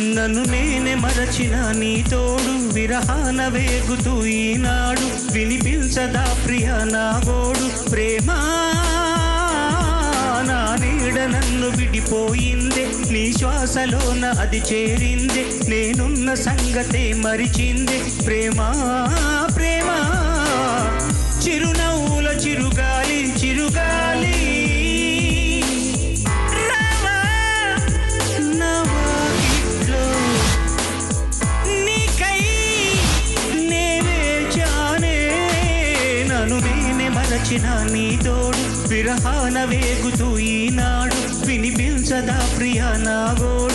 నన్ను నేనే మరచిన నీ తోడు విరహాన వేగుతూ ఈనాడు వినిపించదా ప్రియ నా గోడు ప్రేమ నా నీడ నన్ను విడిపోయిందే నీ శ్వాసలోన అది చేరిందే నేనున్న సంగతే మరిచిందే ప్రేమ ప్రేమ చిరునవ్వుల చిరుగాలి చిరుగాలి మరచిన నీ తోడు విరహాన వేగుతూ ఈనాడు వినిపించదా ప్రియ నా గోడు